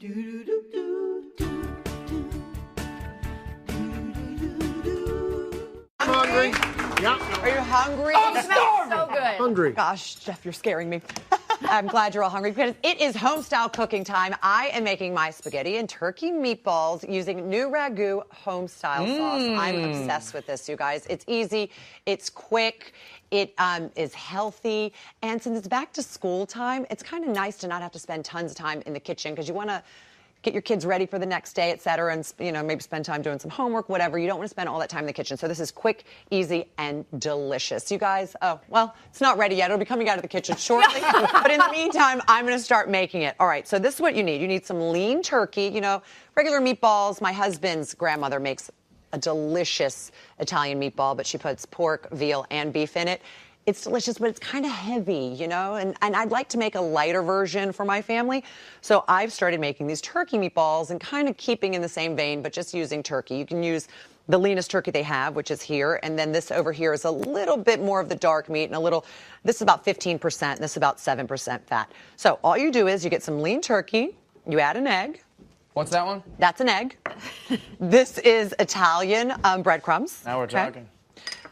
I'm hungry. Yeah. Are you hungry? I'm starving. So good. Hungry. Gosh, Jeff, you're scaring me. I'm glad you're all hungry because it is home-style cooking time. I am making my spaghetti and turkey meatballs using new ragu home-style sauce. I'm obsessed with this, you guys. It's easy. It's quick. It is healthy. And since it's back to school time, it's kind of nice to not have to spend tons of time in the kitchen because you want to get your kids ready for the next day, et cetera, and maybe spend time doing some homework, whatever. You don't want to spend all that time in the kitchen. So this is quick, easy, and delicious. You guys, oh, well, it's not ready yet. It'll be coming out of the kitchen shortly. But in the meantime, I'm going to start making it. All right, so this is what you need. You need some lean turkey, regular meatballs. My husband's grandmother makes a delicious Italian meatball, but she puts pork, veal, and beef in it. It's delicious, but it's kind of heavy, and I'd like to make a lighter version for my family. So I've started making these turkey meatballs and kind of keeping in the same vein, but just using turkey. You can use the leanest turkey they have, which is here, and then this over here is a little bit more of the dark meat and this is about 15%, and this is about 7% fat. So all you do is you get some lean turkey, you add an egg. What's that one? That's an egg. This is Italian breadcrumbs. Now we're talking.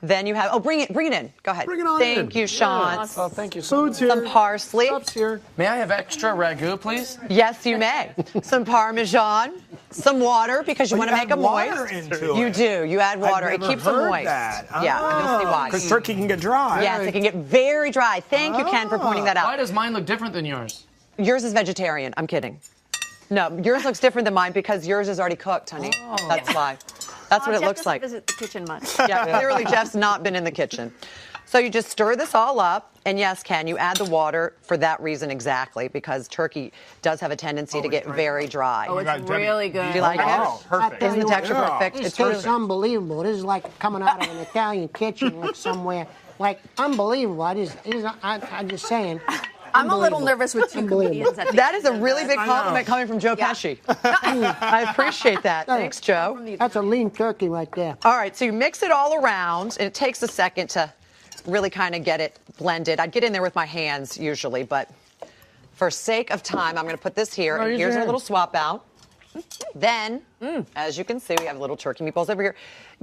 Then you have, bring it in. Go ahead. Bring it on in. Thank you, Sean. Yes. Oh, thank you. Food's here. Some parsley. Stuff's here. May I have extra ragu, please? Yes, you may. Some Parmesan, some water because you want to make them moist. You do. You add water. It keeps them moist. That. Yeah, you'll see why. Because turkey can get dry. Yes, it can get very dry. Thank you, Ken, for pointing that out. Why does mine look different than yours? Yours is vegetarian. I'm kidding. No, yours looks different than mine because yours is already cooked, honey. That's why. That's what it Jeff looks like. Doesn't visit the kitchen much. Yeah, clearly Jeff's not been in the kitchen. So you just stir this all up, and yes, Ken, you add the water for that reason exactly, because turkey does have a tendency to get very dry. Oh, it's really good. Do you like it? Perfect. Isn't the texture perfect? This tastes unbelievable. This is like coming out of an Italian kitchen, like somewhere, like unbelievable. I'm just saying. I'm a little nervous with two comedians at the That is a end. really big compliment coming from Joe Pesci. I appreciate that. Thanks, Joe. That's a lean turkey right there. All right, so you mix it all around, and it takes a second to really kind of get it blended. I'd get in there with my hands usually, but for sake of time, I'm going to put this here. And here's our little swap out. Then, as you can see, we have little turkey meatballs over here.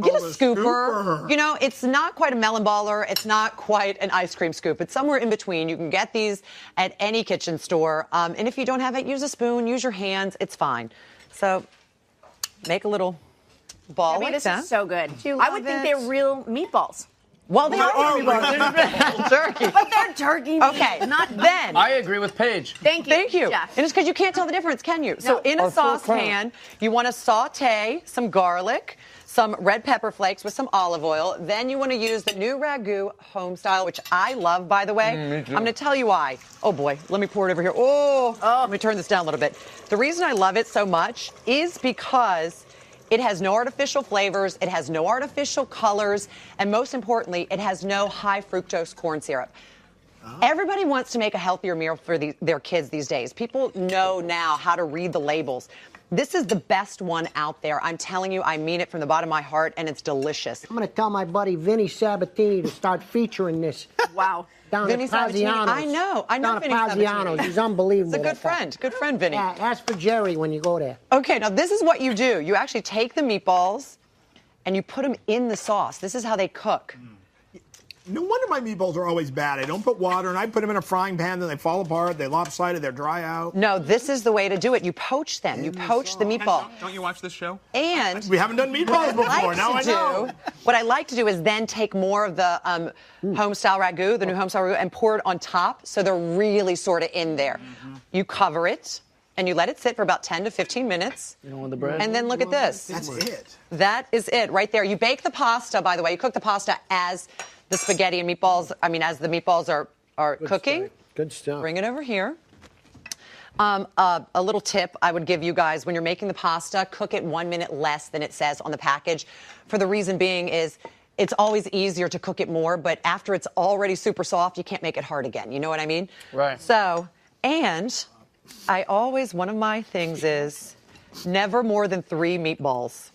Get a scooper. It's not quite a melon baller. It's not quite an ice cream scoop. It's somewhere in between. You can get these at any kitchen store. And if you don't have it, use a spoon, use your hands. It's fine. So make a little ball like this that. is so good. I would think they're real meatballs. Well, they are meatballs. Turkey. But they're turkey meat. Okay, not then. I agree with Paige. Thank you. Thank you. Jeff. And it's because you can't tell the difference, can you? So in a saucepan, you want to saute some garlic, some red pepper flakes with some olive oil. Then you want to use the new ragu home style, which I love, by the way. Me too. I'm going to tell you why. Oh, boy. Let me pour it over here. Oh, let me turn this down a little bit. The reason I love it so much is because it has no artificial flavors, it has no artificial colors, and most importantly, it has no high fructose corn syrup. Everybody wants to make a healthier meal for their kids these days. People know now how to read the labels. This is the best one out there. I'm telling you, I mean it from the bottom of my heart, and it's delicious. I'm going to tell my buddy Vinny Sabatini to start featuring this. Wow. Down Vinny at Sabatini, Paziano's. I know Down Vinny at Paziano's. Sabatini. He's unbelievable. He's a good friend, Vinny. Yeah, ask for Jerry when you go there. Okay, now this is what you do. You actually take the meatballs and you put them in the sauce. This is how they cook. No wonder my meatballs are always bad. I don't put water, and I put them in a frying pan, then they fall apart, they lopsided, they're dry out. No, this is the way to do it. You poach them. You poach the meatball. Don't you watch this show? And we haven't done meatballs before. Now I know. What I like to do is then take more of the home-style ragu, the new home-style ragu, and pour it on top so they're really sort of in there. You cover it, and you let it sit for about 10 to 15 minutes. You don't want the bread? And then look at this. That's it. That is it right there. You bake the pasta, by the way. You cook the pasta as the spaghetti and meatballs, as the meatballs are cooking. Good stuff. Bring it over here. A little tip I would give you guys, when you're making the pasta, cook it 1 minute less than it says on the package. For the reason being is it's always easier to cook it more, but after it's already super soft, you can't make it hard again. You know what I mean? Right. So, and one of my things is never more than 3 meatballs.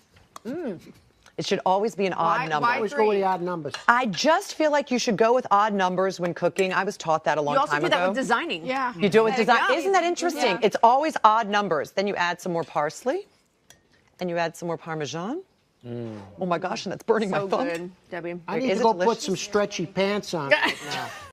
It should always be an odd number. I always go with the odd numbers. I just feel like you should go with odd numbers when cooking. I was taught that a long time ago. You also do that with designing. Yeah. You do it with design. Isn't that interesting? Yeah. It's always odd numbers. Then you add some more parsley, and you add some more Parmesan. Oh my gosh, and that's burning my So thumb. good, Debbie. I need Is to it go put delicious? some stretchy pants on right now.